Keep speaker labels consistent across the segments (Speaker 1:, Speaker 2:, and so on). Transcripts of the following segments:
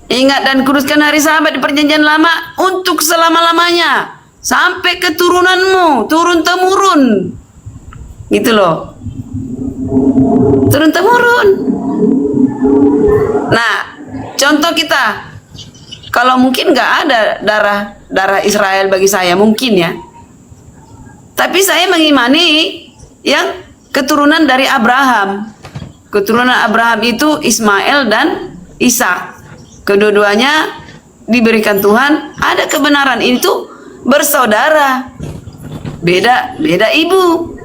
Speaker 1: Ingat dan kuduskan hari Sabat di perjanjian lama untuk selama-lamanya. Sampai keturunanmu, turun-temurun. Gitu loh. Turun-temurun. Nah, contoh kita. Kalau mungkin nggak ada darah Israel bagi saya, mungkin ya. Tapi saya mengimani yang keturunan dari Abraham. Keturunan Abraham itu Ismail dan Ishak. Kedua-duanya diberikan Tuhan, ada kebenaran itu bersaudara. Beda ibu.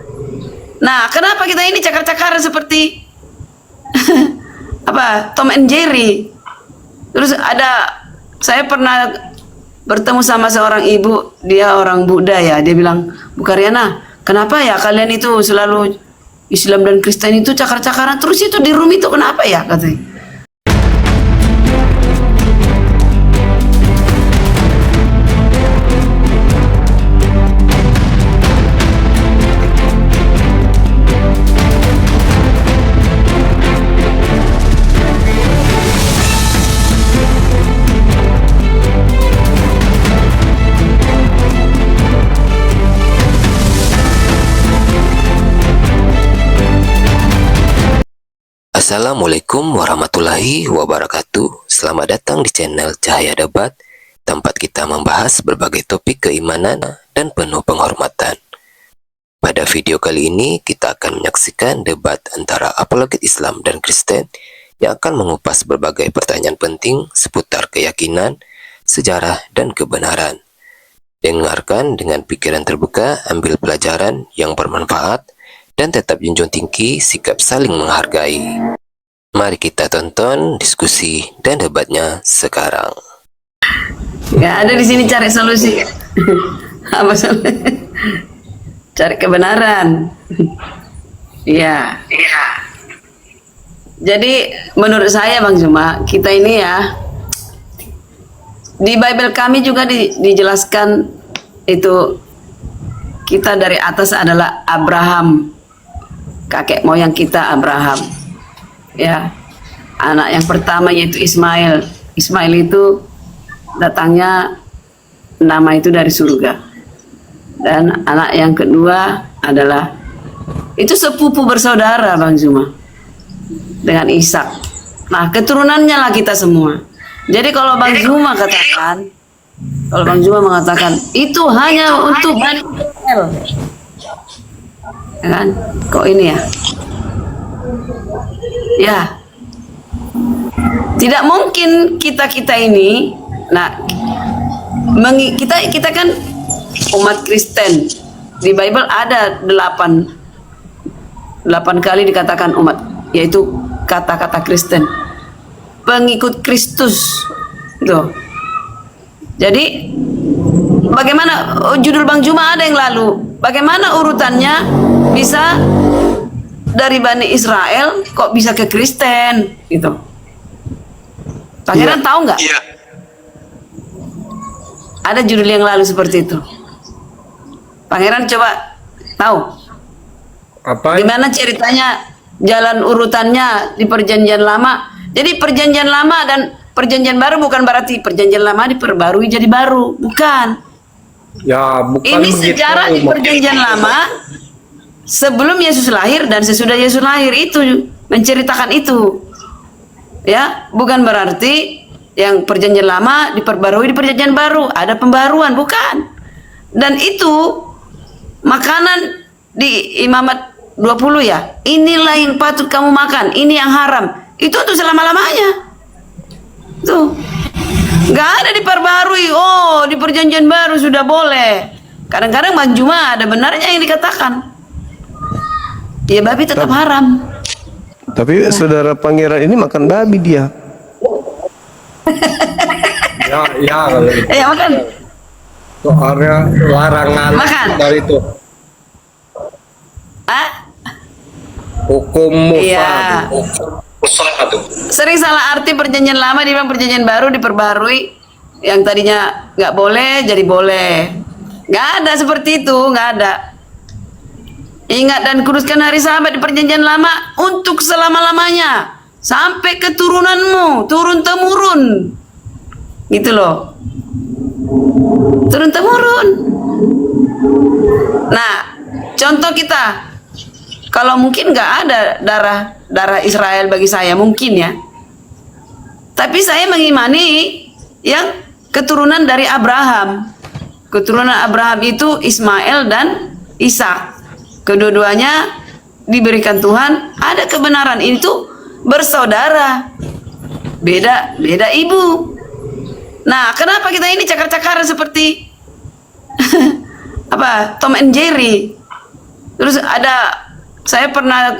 Speaker 1: Nah, kenapa kita ini cakar-cakaran seperti apa? Tom and Jerry. Terus saya pernah bertemu sama seorang ibu, dia orang Buddha ya. Dia bilang, Bu Karyana, kenapa ya kalian itu selalu Islam dan Kristen itu cakar-cakaran terus itu di room itu kenapa ya katanya?
Speaker 2: Assalamualaikum warahmatullahi wabarakatuh. Selamat datang di channel Cahaya Debat, tempat kita membahas berbagai topik keimanan dan penuh penghormatan. Pada video kali ini kita akan menyaksikan debat antara apologet Islam dan Kristen yang akan mengupas berbagai pertanyaan penting seputar keyakinan, sejarah, dan kebenaran. Dengarkan dengan pikiran terbuka, ambil pelajaran yang bermanfaat, dan tetap junjung tinggi sikap saling menghargai. Mari kita tonton diskusi dan debatnya sekarang.
Speaker 1: Nggak ada di sini cari solusi. Apa solusi? Cari kebenaran. Iya. Jadi menurut saya Bang Zuma, kita ini ya di Bible kami juga dijelaskan itu kita dari atas adalah Abraham. Kakek moyang kita Abraham, ya, anak yang pertama yaitu Ismail. Ismail itu datangnya nama itu dari surga, dan anak yang kedua adalah itu sepupu bersaudara Bang Zuma dengan Ishak. Nah, keturunannya lah kita semua. Jadi kalau Bang Zuma mengatakan itu hanya untuk Bani Israel, ya kan? Kok ini ya? Ya, tidak mungkin kita ini. Nah, kita kan umat Kristen. Di Bible ada 8 kali dikatakan umat, yaitu kata-kata Kristen, pengikut Kristus. Tuh. Jadi bagaimana judul Bang Zuma ada yang lalu? Bagaimana urutannya bisa dari Bani Israel kok bisa ke Kristen gitu? Pangeran tahu nggak? Iya. Ada judul yang lalu seperti itu. Pangeran coba tahu? Apa? Gimana ceritanya jalan urutannya di Perjanjian Lama? Jadi Perjanjian Lama dan Perjanjian Baru bukan berarti Perjanjian Lama diperbarui jadi baru, bukan. Ya, bukan ini begitu, sejarah di Perjanjian Lama sebelum Yesus lahir dan sesudah Yesus lahir itu menceritakan itu. Ya, bukan berarti yang Perjanjian Lama diperbarui di Perjanjian Baru, ada pembaruan, bukan. Dan itu makanan di Imamat 20 ya. Inilah yang patut kamu makan, ini yang haram. Itu untuk selama-lamanya. Tuh. Nggak ada diperbarui. Oh, di Perjanjian Baru sudah boleh. Kadang-kadang Bang Zuma ada benarnya yang dikatakan. Ya, babi tetap haram.
Speaker 3: Tapi saudara pangeran ini makan babi dia.
Speaker 1: Ya makan.
Speaker 4: Soalnya larangan
Speaker 1: makan
Speaker 4: dari itu. Hukum
Speaker 1: Musa. Sering salah arti Perjanjian Lama dibilang Perjanjian Baru diperbarui, yang tadinya nggak boleh jadi boleh. Nggak ada seperti itu, nggak ada. Ingat dan kuduskan hari Sabat di Perjanjian Lama untuk selama-lamanya, sampai keturunanmu, turun-temurun. Gitu loh. Turun temurun. Nah, contoh kita, kalau mungkin nggak ada darah Israel bagi saya mungkin ya. Tapi saya mengimani yang keturunan dari Abraham. Keturunan Abraham itu Ismail dan Ishak. Kedua-duanya diberikan Tuhan, ada kebenaran, itu bersaudara. Beda ibu. Nah, kenapa kita ini cakar-cakaran seperti apa? Tom and Jerry. Terus saya pernah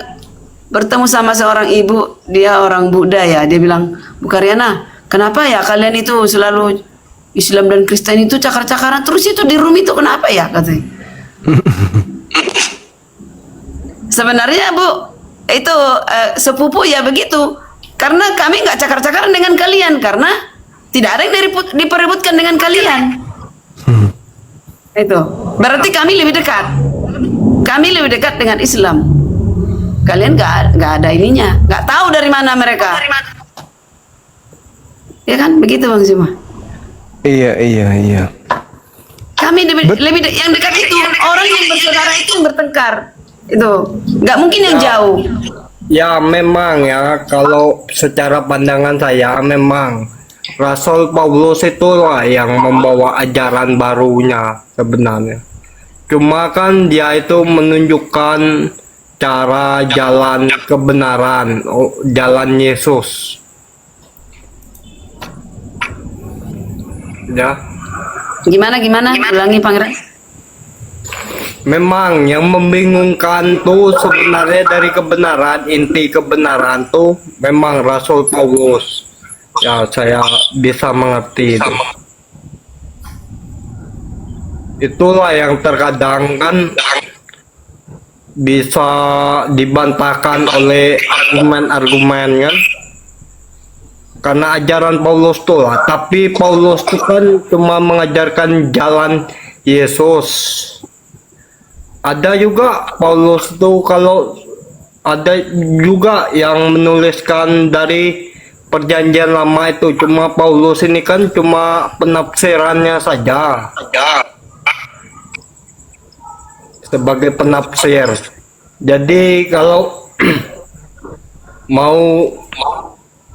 Speaker 1: bertemu sama seorang ibu, dia orang Buddha ya. Dia bilang, "Bu Karyana, kenapa ya kalian itu selalu Islam dan Kristen itu cakar-cakaran terus itu di room itu kenapa ya?" katanya. Sebenarnya Bu, itu sepupu ya begitu. Karena kami nggak cakar-cakaran dengan kalian, karena tidak ada yang diperebutkan dengan kalian. Itu berarti kami lebih dekat. Kami lebih dekat dengan Islam. Kalian nggak ada ininya, nggak tahu dari mana mereka. Ya kan, begitu Bang Zima.
Speaker 3: Iya.
Speaker 1: Kami lebih yang dekat itu orang yang bersaudara itu yang bertengkar. Itu nggak mungkin yang jauh.
Speaker 4: Ya memang ya, kalau secara pandangan saya memang Rasul Paulus itulah yang membawa ajaran barunya sebenarnya. Cuma kan dia itu menunjukkan cara jalan kebenaran, jalan Yesus. Ya.
Speaker 1: Gimana? Ulangi Pangeran.
Speaker 4: Memang yang membingungkan tuh sebenarnya dari kebenaran, inti kebenaran tuh memang Rasul Paulus. Ya, saya bisa mengerti itu. Itulah yang terkadang kan bisa dibantahkan oleh argumen-argumen kan. Karena ajaran Paulus tuh lah, tapi Paulus tuh kan cuma mengajarkan jalan Yesus. Ada juga Paulus tuh kalau ada juga yang menuliskan dari Perjanjian Lama itu, cuma Paulus ini kan cuma penafsirannya saja. Sebagai penafsir. Jadi kalau mau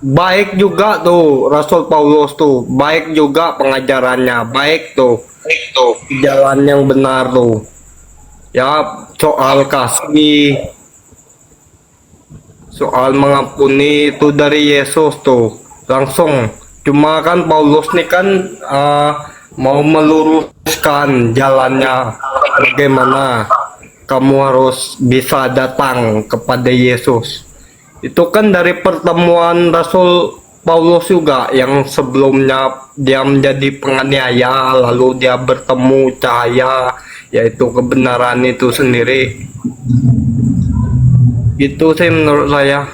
Speaker 4: baik juga tuh Rasul Paulus tuh, baik juga pengajarannya, baik tuh jalan yang benar tuh. Ya, soal kasih, soal mengampuni itu dari Yesus tuh langsung. Cuma kan Paulus nih kan mau meluruskan jalannya, bagaimana kamu harus bisa datang kepada Yesus. Itu kan dari pertemuan Rasul Paulus juga, yang sebelumnya dia menjadi penganiaya, lalu dia bertemu cahaya, yaitu kebenaran itu sendiri. Itu sih menurut saya.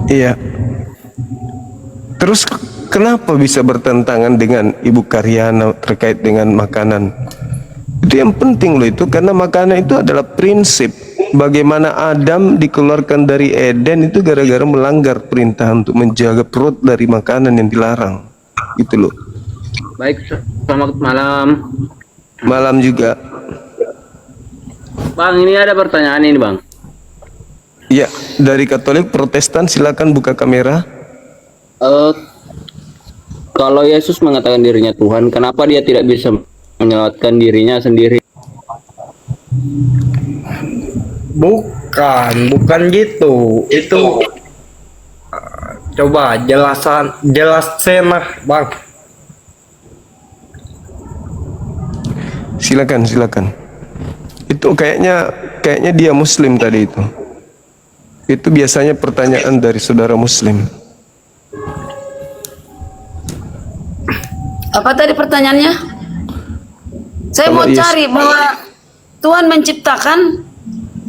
Speaker 3: Iya. Terus kenapa bisa bertentangan dengan Ibu Karyana terkait dengan makanan? Itu yang penting loh itu, karena makanan itu adalah prinsip. Bagaimana Adam dikeluarkan dari Eden itu gara-gara melanggar perintah untuk menjaga perut dari makanan yang dilarang. Gitu loh.
Speaker 5: Baik, selamat malam.
Speaker 3: Malam juga.
Speaker 5: Bang, ini ada pertanyaan ini, Bang.
Speaker 3: Ya, dari Katolik Protestan, silakan buka kamera.
Speaker 5: Kalau Yesus mengatakan dirinya Tuhan, kenapa dia tidak bisa menyelamatkan dirinya sendiri?
Speaker 4: Bukan gitu. Itu coba jelasin lah, Bang.
Speaker 3: Silakan. Itu kayaknya dia Muslim tadi itu. Itu biasanya pertanyaan dari saudara Muslim.
Speaker 1: Apa tadi pertanyaannya? Saya
Speaker 3: Kalau
Speaker 1: mau cari bahwa Tuhan menciptakan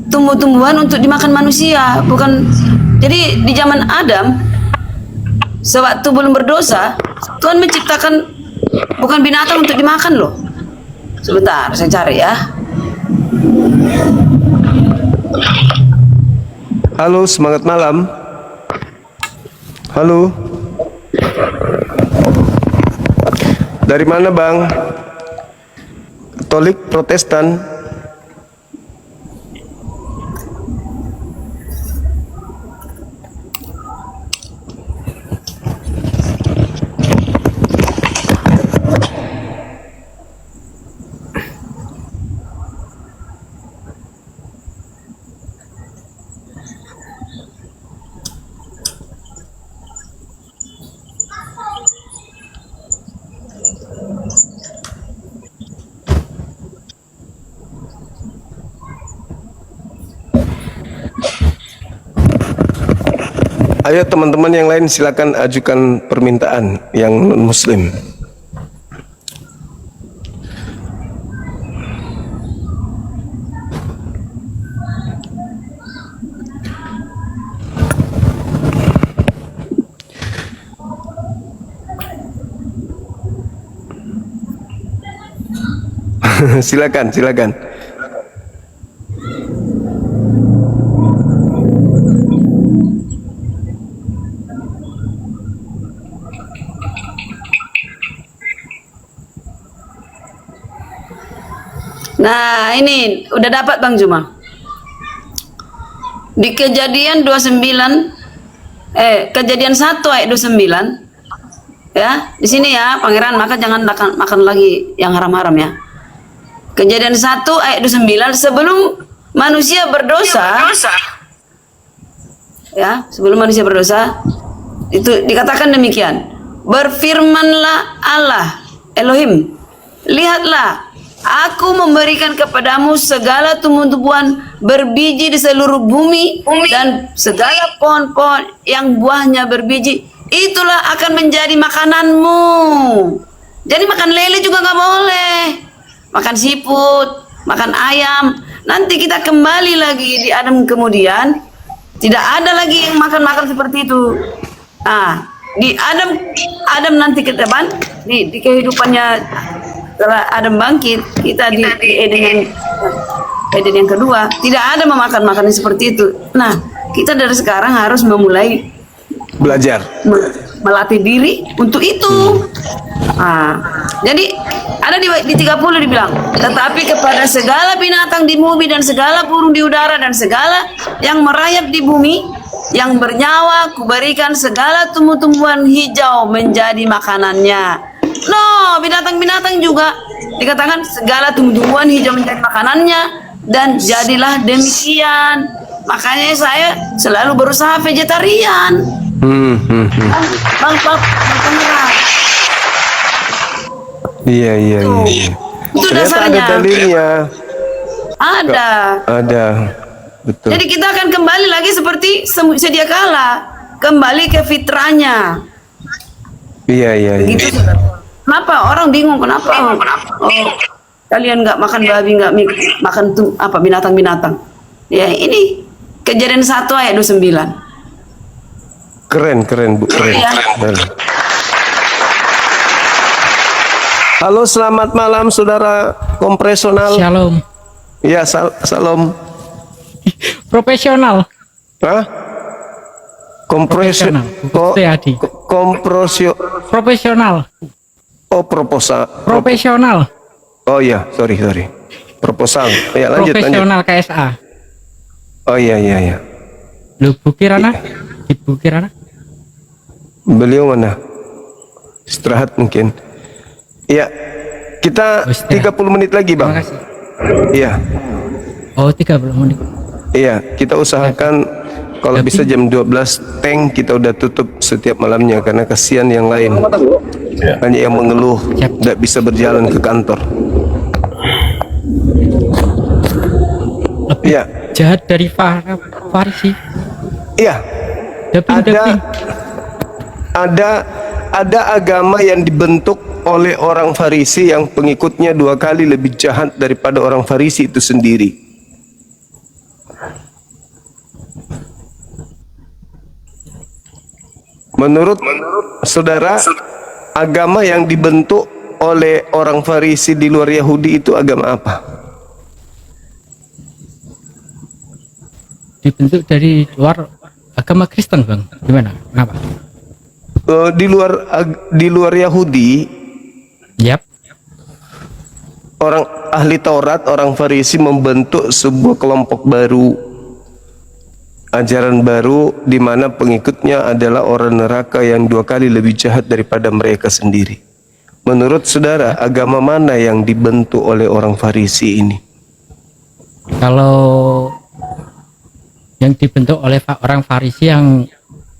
Speaker 1: tumbuh-tumbuhan untuk dimakan manusia, bukan. Jadi di zaman Adam, sewaktu belum berdosa, Tuhan menciptakan bukan binatang untuk dimakan loh. Sebentar, saya cari ya.
Speaker 3: Halo, semangat malam. Halo. Dari mana bang? Katolik, Protestan? Ayo teman-teman yang lain silakan ajukan permintaan yang non-muslim. Silakan, silakan.
Speaker 1: Nah, ini udah dapat Bang Juma. Di Kejadian 29 Kejadian 1 ayat 29 ya, di sini ya, pangeran, maka jangan makan lagi yang haram-haram ya. Kejadian 1 ayat 29, sebelum manusia berdosa ya, sebelum manusia berdosa itu dikatakan demikian. Berfirmanlah Allah Elohim, lihatlah, aku memberikan kepadamu segala tumbuh-tumbuhan berbiji di seluruh bumi dan segala pohon-pohon yang buahnya berbiji, itulah akan menjadi makananmu. Jadi makan lele juga nggak boleh, makan siput, makan ayam. Nanti kita kembali lagi di Adam kemudian, tidak ada lagi yang makan-makan seperti itu. Nah, di Adam nanti ke depan, di kehidupannya setelah Adam bangkit, kita di Eden yang kedua tidak ada memakan makanan seperti itu. Nah, kita dari sekarang harus memulai
Speaker 3: Belajar.
Speaker 1: melatih diri untuk itu. Nah, jadi ada di 30 dibilang, tetapi kepada segala binatang di bumi dan segala burung di udara dan segala yang merayap di bumi yang bernyawa, kuberikan segala tumbuh-tumbuhan hijau menjadi makanannya. No, binatang-binatang juga dikatakan segala tumbuh-tumbuhan hijau menjadi makanannya, dan jadilah demikian. Makanya saya selalu berusaha vegetarian. Bang Pangeran.
Speaker 3: Iya.
Speaker 1: Itu
Speaker 3: Ternyata
Speaker 1: dasarnya.
Speaker 3: ada dalilnya.
Speaker 1: Ada.
Speaker 3: Betul.
Speaker 1: Jadi kita akan kembali lagi seperti sedia kala, kembali ke fitrahnya.
Speaker 3: Iya.
Speaker 1: Gitu. Kenapa orang bingung kenapa? Oh, kalian nggak makan babi, nggak makan binatang-binatang? Ya ini Kejadian 1 ayat 29.
Speaker 3: Keren Bu, keren.
Speaker 1: Iya.
Speaker 3: Halo, selamat malam saudara kompresional.
Speaker 6: Shalom.
Speaker 3: Ya, salam.
Speaker 6: Profesional.
Speaker 3: Hah? Kompresio.
Speaker 6: Profesional. Adi.
Speaker 3: Kompresio.
Speaker 6: Profesional.
Speaker 3: Oh, proposal.
Speaker 6: Profesional.
Speaker 3: Oh iya, sorry. Proposal. Ya, lanjut.
Speaker 6: Profesional KSA.
Speaker 3: Oh iya.
Speaker 6: Lu Bukirana? Ibu Kirana?
Speaker 3: Beliau mana? Istirahat mungkin. Iya. Kita
Speaker 6: Oh, istirahat.
Speaker 3: 30 menit lagi, Bang.
Speaker 6: Terima kasih.
Speaker 3: Iya.
Speaker 6: Oh, 30 menit.
Speaker 3: Iya, kita usahakan kalau bisa jam 12 tank kita udah tutup setiap malamnya, karena kasihan yang lain. Banyak yang mengeluh
Speaker 6: Siap.
Speaker 3: tidak bisa berjalan ke kantor.
Speaker 6: Lebih
Speaker 3: Iya.
Speaker 6: jahat dari Farisi.
Speaker 3: Iya.
Speaker 6: Daping.
Speaker 3: Ada agama yang dibentuk oleh orang Farisi yang pengikutnya 2 kali lebih jahat daripada orang Farisi itu sendiri. Menurut saudara, agama yang dibentuk oleh orang Farisi di luar Yahudi itu agama apa?
Speaker 6: Dibentuk dari luar agama Kristen, Bang. Gimana? Kenapa?
Speaker 3: di luar Yahudi,
Speaker 6: Yap.
Speaker 3: orang ahli Taurat, orang Farisi membentuk sebuah kelompok baru, ajaran baru, di mana pengikutnya adalah orang neraka yang 2 kali lebih jahat daripada mereka sendiri. Menurut saudara, agama mana yang dibentuk oleh orang Farisi ini?
Speaker 6: Kalau yang dibentuk oleh orang Farisi yang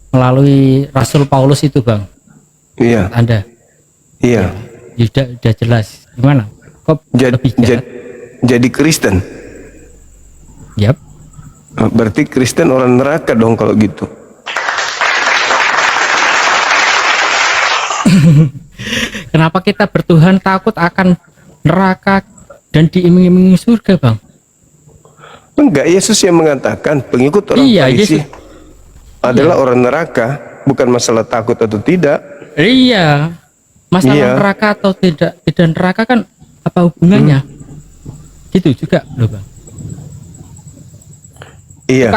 Speaker 6: melalui Rasul Paulus itu, Bang.
Speaker 3: Iya,
Speaker 6: Anda
Speaker 3: iya.
Speaker 6: udah jelas. Gimana? Kok lebih jahat?
Speaker 3: Jadi Kristen.
Speaker 6: Yap.
Speaker 3: Berarti Kristen orang neraka dong kalau gitu.
Speaker 6: Kenapa kita bertuhan takut akan neraka dan diiming-imingi surga, Bang?
Speaker 3: Enggak, Yesus yang mengatakan pengikut orang
Speaker 6: Iya,
Speaker 3: Farisi
Speaker 6: Yesus.
Speaker 3: adalah orang neraka, bukan masalah takut atau tidak.
Speaker 6: Iya. Masalah
Speaker 3: Iya.
Speaker 6: neraka atau tidak neraka kan apa hubungannya? Gitu juga loh, Bang.
Speaker 3: Iya.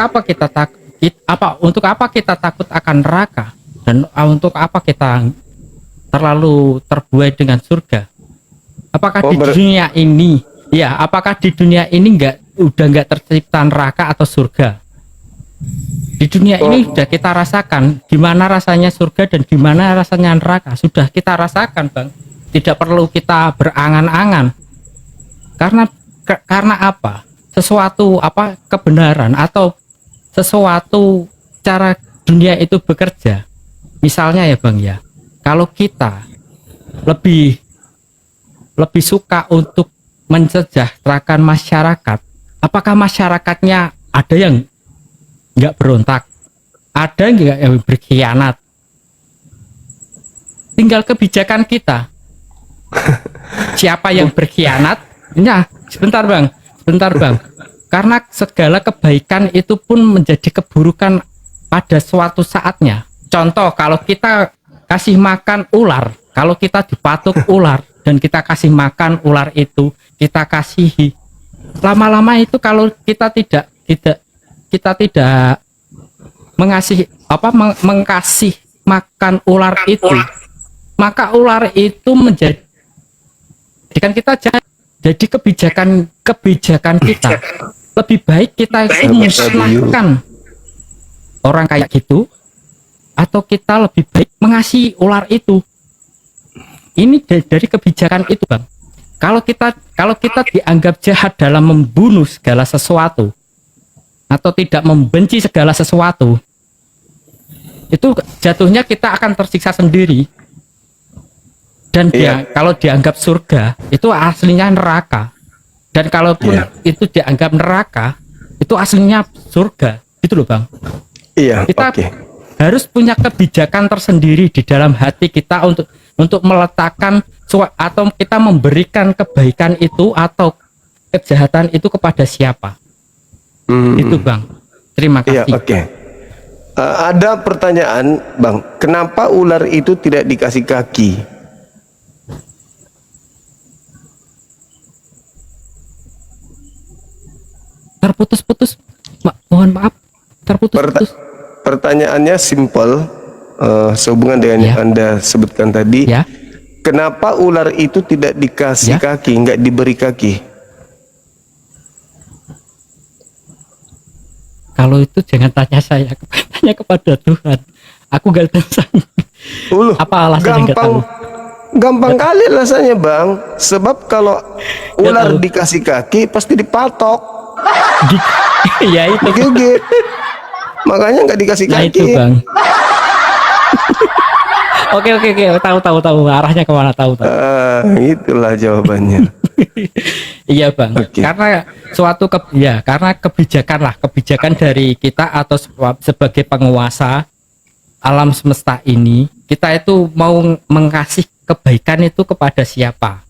Speaker 6: Untuk apa kita takut akan neraka dan untuk apa kita terlalu terbuai dengan surga? Apakah di dunia ini, ya, apakah di dunia ini udah nggak tercipta neraka atau surga? Di dunia ini sudah kita rasakan gimana rasanya surga dan gimana rasanya neraka. Sudah kita rasakan, Bang. Tidak perlu kita berangan-angan. Karena apa? Sesuatu kebenaran atau sesuatu cara dunia itu bekerja. Misalnya ya, Bang, ya. Kalau kita lebih suka untuk mensejahterakan masyarakat, apakah masyarakatnya ada yang nggak berontak, ada nggak yang berkhianat? Tinggal kebijakan kita. Siapa yang berkhianat? Ya, sebentar bang. Karena segala kebaikan itu pun menjadi keburukan pada suatu saatnya. Contoh, kalau kita kasih makan ular, kalau kita dipatuk ular dan kita kasih makan ular itu, kita kasihi, lama-lama itu kalau kita tidak mengkasih makan ular itu, maka ular itu menjadikan kita jahat. Jadi kebijakan kita lebih baik kita itu musnahkan orang kayak gitu, atau kita lebih baik mengasihi ular itu. Ini dari kebijakan itu, Bang. Kalau kita dianggap jahat dalam membunuh segala sesuatu atau tidak membenci segala sesuatu, itu jatuhnya kita akan tersiksa sendiri. Dan kalau dianggap surga, itu aslinya neraka. Dan kalaupun itu dianggap neraka, itu aslinya surga. Itu loh, Bang.
Speaker 3: Iya,
Speaker 6: Kita harus punya kebijakan tersendiri di dalam hati kita untuk meletakkan atau kita memberikan kebaikan itu atau kejahatan itu kepada siapa. Itu, Bang. Terima kasih.
Speaker 3: Iya, oke. Ada pertanyaan, Bang. Kenapa ular itu tidak dikasih kaki?
Speaker 6: Terputus-putus. Mohon maaf. Terputus-putus.
Speaker 3: Pertanyaannya simpel, sehubungan dengan yang Anda sebutkan tadi.
Speaker 6: Ya.
Speaker 3: Kenapa ular itu tidak dikasih kaki, nggak diberi kaki?
Speaker 6: Kalau itu jangan tanya saya, tanya kepada Tuhan. Aku gak tahu. Apa alasannya nggak tahu?
Speaker 3: Gampang kali alasannya, Bang. Sebab kalau ular dikasih kaki pasti dipatok.
Speaker 6: Ya itu.
Speaker 3: Digigit. Makanya nggak dikasih kaki.
Speaker 6: Nah itu, Bang. Oke. Tahu arahnya kemana, tahu.
Speaker 3: Itulah jawabannya.
Speaker 6: Iya, Bang.
Speaker 3: Okay.
Speaker 6: Karena karena kebijakan dari kita atau sebagai penguasa alam semesta ini, kita itu mau mengkasih kebaikan itu kepada siapa?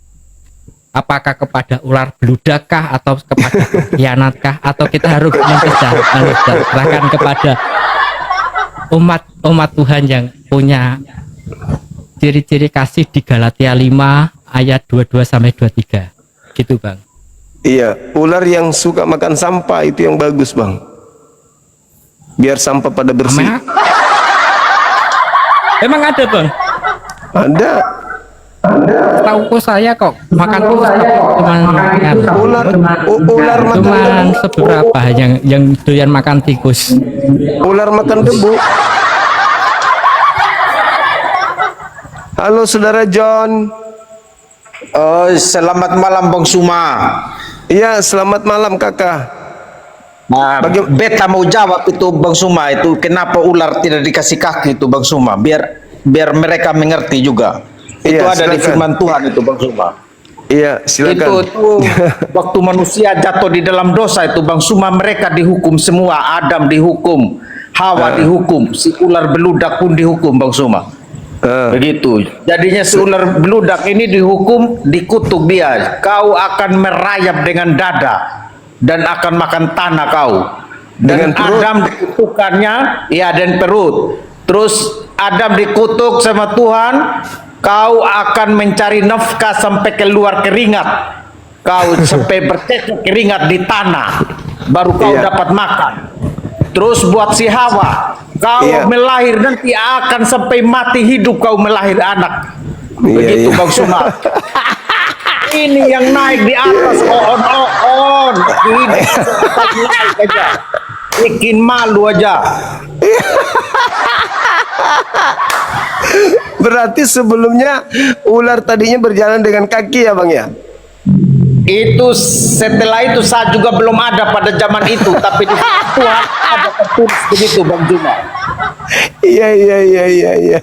Speaker 6: Apakah kepada ular beludakkah atau kepada khianatkah, atau kita harus mensejahterakan kepada umat Tuhan yang punya ciri-ciri kasih di Galatia 5 ayat 22 sampai 23. Gitu, Bang.
Speaker 3: Iya, ular yang suka makan sampah itu yang bagus, Bang. Biar sampah pada bersih.
Speaker 6: Emang ada bang?
Speaker 3: Ada.
Speaker 6: Tahu saya kok makan tikus cuman
Speaker 3: Ular makan
Speaker 6: cuman
Speaker 3: debu.
Speaker 6: seberapa yang doyan makan tikus.
Speaker 3: Ular makan debu. Halo saudara John.
Speaker 7: Oh, selamat malam Bang Suma.
Speaker 3: Iya, selamat malam kakak.
Speaker 7: Nah, beta mau jawab itu Bang Suma, itu kenapa ular tidak dikasih kaki itu Bang Suma, biar mereka mengerti juga. Itu
Speaker 3: Iya,
Speaker 7: ada di
Speaker 3: silakan.
Speaker 7: firman Tuhan itu Bang Suma.
Speaker 3: Iya, silakan.
Speaker 7: Itu waktu manusia jatuh di dalam dosa itu Bang Suma, mereka dihukum semua. Adam dihukum, Hawa dihukum, si ular beludak pun dihukum Bang Suma. Begitu. Jadinya si ular beludak ini dihukum, dikutuk dia. Kau akan merayap dengan dada dan akan makan tanah kau. Dan
Speaker 3: Dengan perut.
Speaker 7: Adam dikutukannya, ya, dan perut. Terus Adam dikutuk sama Tuhan, kau akan mencari nafkah sampai keluar keringat. Kau sampai bercecek keringat di tanah, baru kau
Speaker 3: Iya.
Speaker 7: dapat makan. Terus buat si Hawa, kau
Speaker 3: Iya.
Speaker 7: melahir nanti akan sampai mati hidup kau melahir anak.
Speaker 3: Iya,
Speaker 7: Begitu
Speaker 3: iya.
Speaker 7: Bang Suma. Ini yang naik di atas on. Ini naik aja. Bikin malu aja.
Speaker 3: Berarti sebelumnya ular tadinya berjalan dengan kaki ya bang ya?
Speaker 7: Itu setelah itu saya juga belum ada pada zaman itu, tapi di Tuhan ada tertulis begitu Bang Juma.
Speaker 3: Iya.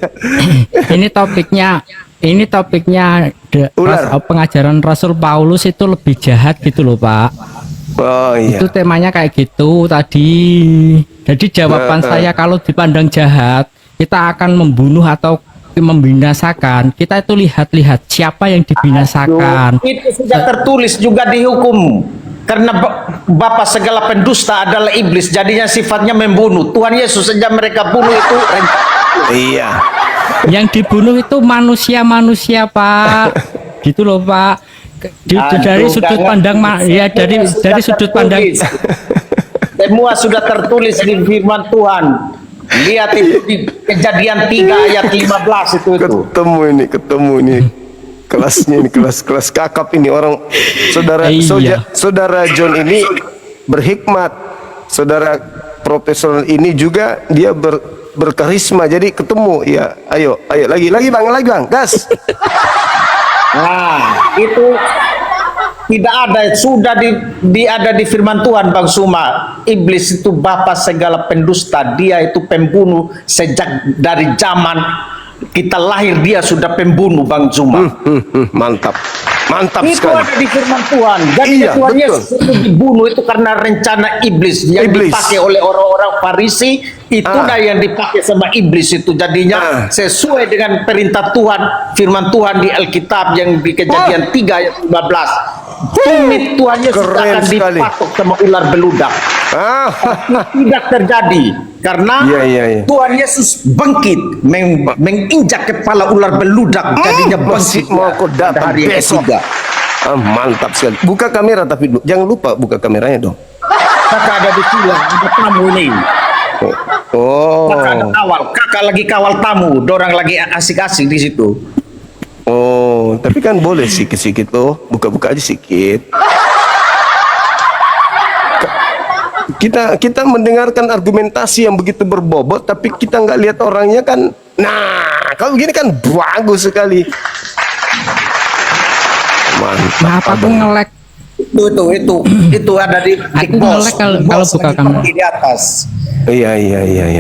Speaker 6: Ini topiknya
Speaker 3: Ular.
Speaker 6: pengajaran Rasul Paulus itu lebih jahat gitu loh Pak.
Speaker 3: Oh iya.
Speaker 6: Itu temanya kayak gitu tadi. Jadi jawaban saya kalau dipandang jahat, kita akan membunuh atau membinasakan. Kita itu lihat-lihat siapa yang dibinasakan.
Speaker 7: Itu sudah tertulis juga di hukum. Karena bapak segala pendusta adalah iblis, jadinya sifatnya membunuh. Tuhan Yesus saja mereka bunuh itu rencana.
Speaker 3: Iya.
Speaker 6: Yang dibunuh itu manusia-manusia Pak. Gitu loh Pak. Dari
Speaker 7: Aduh,
Speaker 6: sudut
Speaker 7: jangan.
Speaker 6: pandang ya dari sudut pandang
Speaker 7: Tertulis. Semua sudah tertulis di firman Tuhan. Lihat itu di Kejadian 3 ayat 15 itu.
Speaker 3: Ketemu ini. Kelasnya ini kelas kakap ini orang saudara
Speaker 6: Iya.
Speaker 3: saudara John ini berhikmat. Saudara profesional ini juga dia berkarisma. Jadi ketemu ya. Ayo lagi bang, gas.
Speaker 7: Nah, itu tidak ada, sudah ada di firman Tuhan Bang Suma. Iblis itu bapa segala pendusta, dia itu pembunuh sejak dari zaman kita lahir, dia sudah pembunuh Bang Suma.
Speaker 3: Mantap
Speaker 7: Itu
Speaker 3: sekali.
Speaker 7: ada di firman Tuhan. Jadi
Speaker 3: Iya,
Speaker 7: Tuhan
Speaker 3: betul.
Speaker 7: Yesus itu dibunuh itu karena rencana iblis yang dipakai oleh orang-orang Farisi. Itulah yang dipakai sama iblis itu. Jadinya sesuai dengan perintah Tuhan, firman Tuhan di Alkitab yang di Kejadian 3 ayat 15. Tumit Tuhan Yesus
Speaker 3: Keren
Speaker 7: akan
Speaker 3: sekali.
Speaker 7: dipatok sama ular beludak. Tidak terjadi karena
Speaker 3: Iya.
Speaker 7: Tuhan Yesus bangkit menginjak kepala ular beludak, jadinya
Speaker 3: Masih
Speaker 7: bangkit
Speaker 3: mau kau
Speaker 7: pada
Speaker 3: datang
Speaker 7: hari yang
Speaker 3: besok.
Speaker 7: ketiga.
Speaker 3: Mantap sekali. Buka kamera tapi jangan lupa buka kameranya dong.
Speaker 7: Kakak ada di sini, ada tamu ini.
Speaker 3: Oh.
Speaker 7: Kakak ada kawal, kakak lagi kawal tamu, dorang lagi asik-asik di situ.
Speaker 3: Oh, tapi kan boleh sikit-sikit loh. Buka-buka aja sikit. Kita mendengarkan argumentasi yang begitu berbobot, tapi kita nggak lihat orangnya kan. Nah, kalau begini kan bagus sekali. Mantap.
Speaker 6: Maaf aku ngelek.
Speaker 7: Itu ada di Big Boss.
Speaker 6: ngelek kalau
Speaker 7: Boss
Speaker 6: buka
Speaker 7: lagi
Speaker 6: kamera.
Speaker 7: di atas.
Speaker 3: Iya,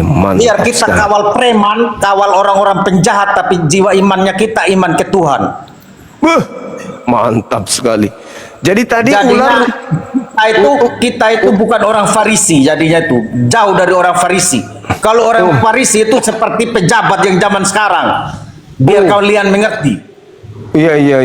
Speaker 3: mantap.
Speaker 7: Biar kita
Speaker 3: sekali.
Speaker 7: kawal preman, kawal orang-orang penjahat, tapi jiwa imannya kita iman ke Tuhan.
Speaker 3: Mantap sekali. Jadi tadi
Speaker 7: Jadinya
Speaker 3: ular
Speaker 7: kita itu bukan orang Farisi, jadinya itu jauh dari orang Farisi. Kalau orang Farisi itu seperti pejabat yang zaman sekarang. Biar kalian mengerti.
Speaker 3: Iya.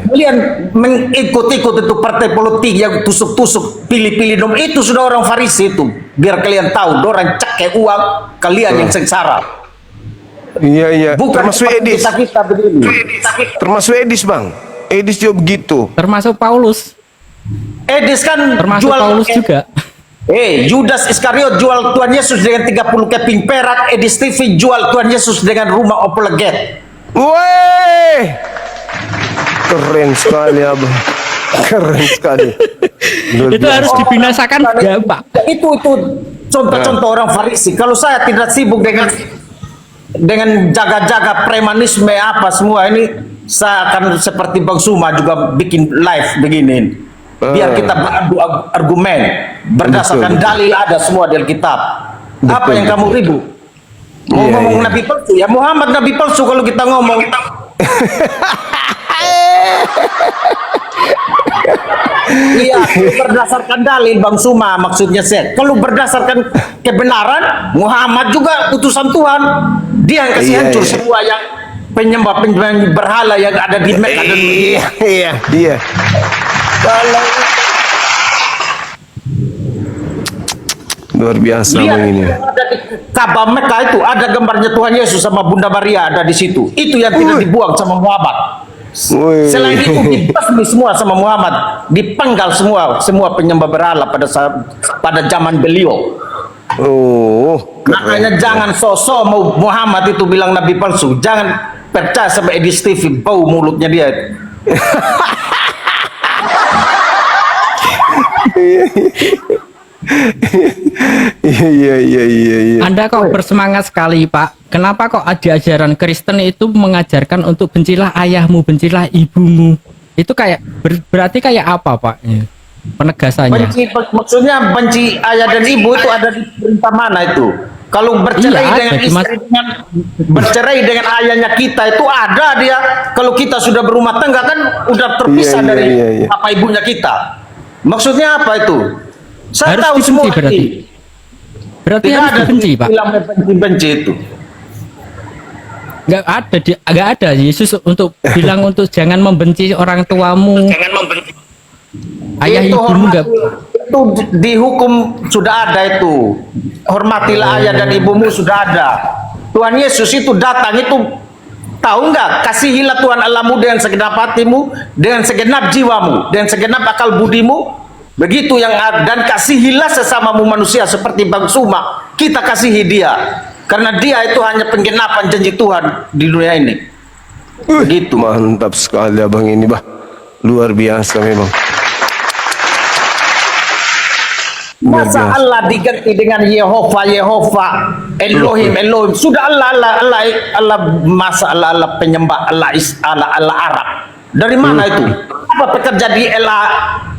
Speaker 7: Kalian mengikut-ikut itu partai politik yang tusuk-tusuk, pilih-pilih dong. Itu sudah orang Farisi itu. Biar kalian tahu, dorang cek uang, kalian yang sengsara.
Speaker 3: Iya.
Speaker 7: Bukan
Speaker 3: Termasuk
Speaker 7: seperti
Speaker 3: Edis.
Speaker 7: kita begini.
Speaker 3: Termasuk Edis, Bang. Edis juga begitu.
Speaker 6: Termasuk Paulus.
Speaker 7: Edis kan
Speaker 6: Termasuk
Speaker 7: jual
Speaker 6: Paulus juga.
Speaker 7: Judas Iskariot jual Tuhan Yesus dengan 30 keping perak. Edi Stevie jual Tuhan Yesus dengan rumah Opleget.
Speaker 3: Woi, keren sekali abang, keren sekali. Luar
Speaker 6: Itu
Speaker 3: biasa.
Speaker 6: harus dibinasakan ya, Pak.
Speaker 7: Itu contoh-contoh orang Farisi. Kalau saya tidak sibuk dengan jaga-jaga premanisme apa semua ini, saya akan seperti Bang Suma juga bikin live begini. Biar kita beradu argumen berdasarkan
Speaker 3: Betul.
Speaker 7: dalil ada semua di Alkitab. Apa
Speaker 3: Betul,
Speaker 7: yang kamu ribut? Mau
Speaker 3: Iya,
Speaker 7: ngomong
Speaker 3: iya.
Speaker 7: nabi palsu ya, Muhammad nabi palsu kalau kita ngomong. Iya, berdasarkan dalil Bang Suma maksudnya saya. Kalau berdasarkan kebenaran, Muhammad juga utusan Tuhan. Dia yang kasih
Speaker 3: Iya,
Speaker 7: hancur
Speaker 3: iya.
Speaker 7: semua yang penyembah berhala yang ada di Mekah dan Medina.
Speaker 3: Iya.
Speaker 7: Kalau
Speaker 3: Luar biasa
Speaker 7: lihat
Speaker 3: abang ini.
Speaker 7: ada di Ka'bah Mekah itu ada gambarnya Tuhan Yesus sama Bunda Maria ada di situ. Itu yang tidak dibuang sama Muhammad.
Speaker 3: Woi.
Speaker 7: Selain itu dibasmi semua sama Muhammad, dipenggal semua penyembah berhala pada zaman beliau.
Speaker 3: Oh, keren.
Speaker 7: Makanya jangan sosok mau Muhammad itu bilang nabi palsu. Jangan percaya sama Edi Stevie, bau mulutnya dia.
Speaker 3: Iya.
Speaker 6: Anda kok bersemangat sekali, Pak. Kenapa kok ada ajaran Kristen itu mengajarkan untuk bencilah ayahmu, bencilah ibumu? Itu kayak berarti kayak apa, Pak? Penegasannya.
Speaker 7: Maksudnya benci ayah dan ibu itu ada di perintah mana itu? Kalau bercerai
Speaker 6: Iya,
Speaker 7: dengan
Speaker 6: ada,
Speaker 7: istri bercerai dengan ayahnya kita itu ada dia. Kalau kita sudah berumah tangga kan udah terpisah
Speaker 3: Iya,
Speaker 7: dari
Speaker 3: iya.
Speaker 7: bapak ibunya kita. Maksudnya apa itu? Saya
Speaker 6: Harus
Speaker 7: tahu
Speaker 6: dibenci
Speaker 7: semua
Speaker 6: berarti.
Speaker 7: ini.
Speaker 6: Berarti
Speaker 7: Tidak
Speaker 6: harus
Speaker 7: ada
Speaker 6: dibenci, Pak.
Speaker 7: bilang benci itu.
Speaker 6: Nggak ada Yesus untuk bilang untuk jangan membenci orang tuamu. Ayah
Speaker 7: Itu
Speaker 6: ibumu nggak.
Speaker 7: itu dihukum sudah ada itu. Hormatilah ayah dan ibumu sudah ada. Tuhan Yesus itu datang itu tahu nggak? Kasihilah Tuhan Allahmu dengan segenap hatimu, dengan segenap jiwamu, dengan segenap akal budimu. Begitu yang dan kasihilah sesamamu manusia seperti Bang Suma. Kita kasihi dia karena dia itu hanya penggenapan janji Tuhan di dunia ini. Begitu.
Speaker 3: Mantap sekali abang ini, bah. Luar biasa memang. Luar
Speaker 7: Masa
Speaker 3: biasa.
Speaker 7: Allah diganti dengan Yehova, Elohim. Sudah Allah masa Allah penyembah Allah Arab. Dari mana itu? Apa pekerja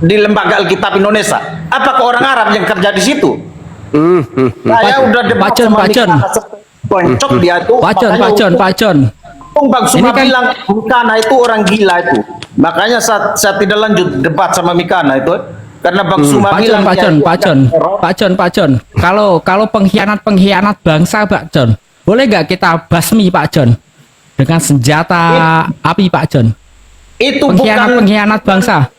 Speaker 7: di lembaga Alkitab Indonesia? Apakah orang Arab yang kerja di situ? Saya udah debat
Speaker 6: Pacon,
Speaker 7: sama
Speaker 6: Pacon.
Speaker 7: Mikana, Poncok dia tuh.
Speaker 6: Pacon.
Speaker 7: Bang Suma
Speaker 6: Ini kan-
Speaker 7: bilang Mikana itu orang gila itu. Makanya saya tidak lanjut debat sama Mikana itu. Karena Bang Suma bilang
Speaker 6: Pacon. Kalau pengkhianat bangsa, Pak John, boleh nggak kita basmi, Pak John, dengan senjata api, Pak John?
Speaker 7: itu
Speaker 6: Pengkhianat bangsa.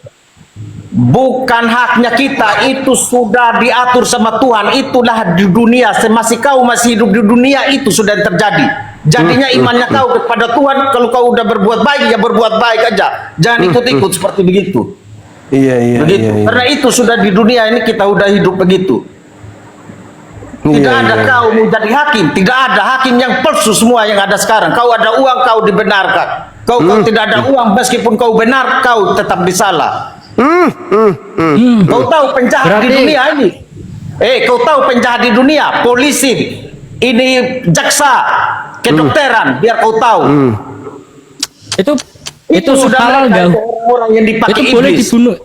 Speaker 7: bukan haknya kita, itu sudah diatur sama Tuhan. Itulah di dunia, kau masih hidup di dunia itu sudah terjadi. Jadinya imannya kau kepada Tuhan. Kalau kau udah berbuat baik ya berbuat baik aja, jangan ikut-ikut seperti begitu.
Speaker 3: Iya.
Speaker 7: Begitu. Karena itu sudah di dunia ini kita udah hidup begitu. Tidak ada kau mau jadi hakim, tidak ada hakim yang palsu semua yang ada sekarang. Kau ada uang, kau dibenarkan. Kau tidak ada uang, meskipun kau benar, kau tetap disalah. Kau tahu penjahat di dunia ini? Kau tahu penjahat di dunia? Polisi, ini jaksa, kedokteran, biar kau tahu.
Speaker 6: Itu
Speaker 7: sudah
Speaker 6: halal
Speaker 7: mereka,
Speaker 6: nggak?
Speaker 7: orang yang dipakai
Speaker 6: Itu boleh
Speaker 7: iblis.
Speaker 6: dibunuh.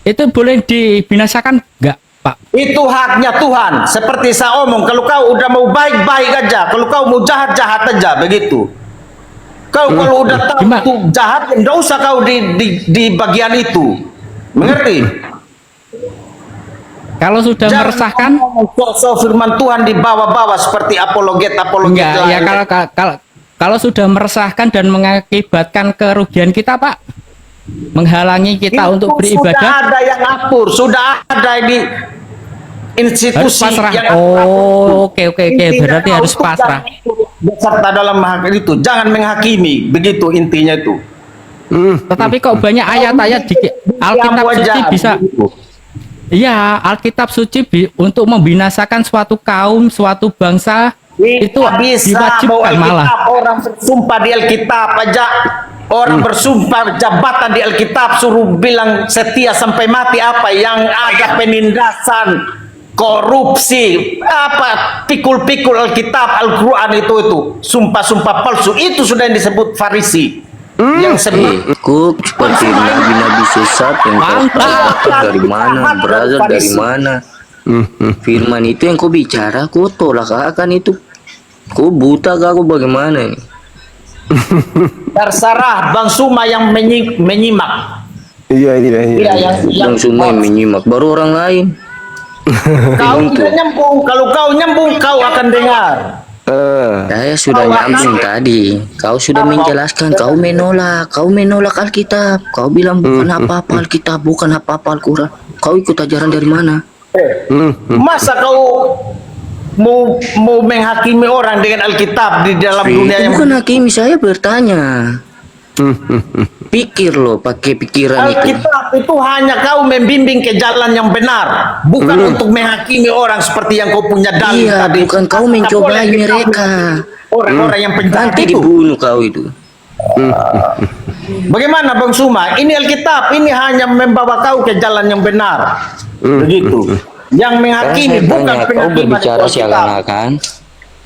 Speaker 6: Itu boleh dibinasakan nggak, Pak?
Speaker 7: Itu haknya Tuhan. Seperti saya omong, kalau kau udah mau baik-baik aja, kalau kau mau jahat-jahat aja, begitu. Kau kalau udah tahu itu jahat, enggak usah kau di bagian itu. Mengerti?
Speaker 6: Kalau sudah meresahkan,
Speaker 7: so firman Tuhan dibawa-bawa seperti apologet
Speaker 6: enggak ya.
Speaker 7: lain.
Speaker 6: Kalau sudah meresahkan dan mengakibatkan kerugian kita, Pak, menghalangi kita
Speaker 7: Itu
Speaker 6: untuk
Speaker 7: Sudah
Speaker 6: beribadah,
Speaker 7: ada yang atur, sudah ada di
Speaker 6: harus
Speaker 7: institusi
Speaker 6: pasrah.
Speaker 7: yang
Speaker 6: Oke. Berarti harus pasrah.
Speaker 7: Beserta dalam itu, jangan menghakimi, begitu intinya itu.
Speaker 6: Tetapi kok banyak ayat-ayat di Alkitab
Speaker 7: Diam
Speaker 6: suci
Speaker 7: aja,
Speaker 6: bisa
Speaker 7: begitu.
Speaker 6: Iya, Alkitab suci untuk membinasakan suatu kaum, suatu bangsa itu
Speaker 7: Tidak bisa bawa
Speaker 6: diwajibkan malah.
Speaker 7: Alkitab, orang bersumpah di Alkitab aja. Orang bersumpah jabatan di Alkitab suruh bilang setia sampai mati, apa yang ada penindasan, korupsi, apa pikul-pikul Alkitab, Al-Quran itu sumpah-sumpah palsu, itu sudah yang disebut Farisi. Yang sebut
Speaker 8: Ikut seperti nabi-nabi sesat yang kau dapat dari mana, berasal dari mana. Firman itu yang kau bicara, kau tolak akan itu. Kau buta kah, kau bagaimana ini?
Speaker 7: terserah Bang Suma yang menyimak.
Speaker 3: Iya.
Speaker 7: Iya, yang
Speaker 8: Bang semua yang menyimak, baru orang lain.
Speaker 7: kau tidak nyambung. Kalau kau nyambung, kau akan dengar.
Speaker 8: Saya sudah nyambung tadi. Kau sudah menjelaskan, kau menolak Alkitab. Kau bilang bukan apa-apa Alkitab, bukan apa-apa Al-Quran. Kau ikut ajaran dari mana?
Speaker 7: Masa kau mau menghakimi orang dengan Alkitab di dalam dunia
Speaker 8: Itu
Speaker 7: yang
Speaker 8: bukan hakimi, saya bertanya. Pikir loh, pakai pikiran itu.
Speaker 7: Alkitab itu hanya kau membimbing ke jalan yang benar, bukan untuk menghakimi orang seperti yang kau punya dalil
Speaker 8: Iya,
Speaker 7: tadi.
Speaker 8: bukan kau mencobai mereka.
Speaker 7: Orang-orang yang penjahat
Speaker 8: Nanti
Speaker 7: itu.
Speaker 8: dibunuh kau itu.
Speaker 7: Bagaimana Bang Suma? Ini Alkitab, ini hanya membawa kau ke jalan yang benar. Begitu. Yang
Speaker 8: Karena
Speaker 7: menghakimi
Speaker 8: saya
Speaker 7: bukan
Speaker 8: tanya, kau
Speaker 7: penghakiman
Speaker 8: berbicara
Speaker 7: itu Alkitab.
Speaker 8: seakan-akan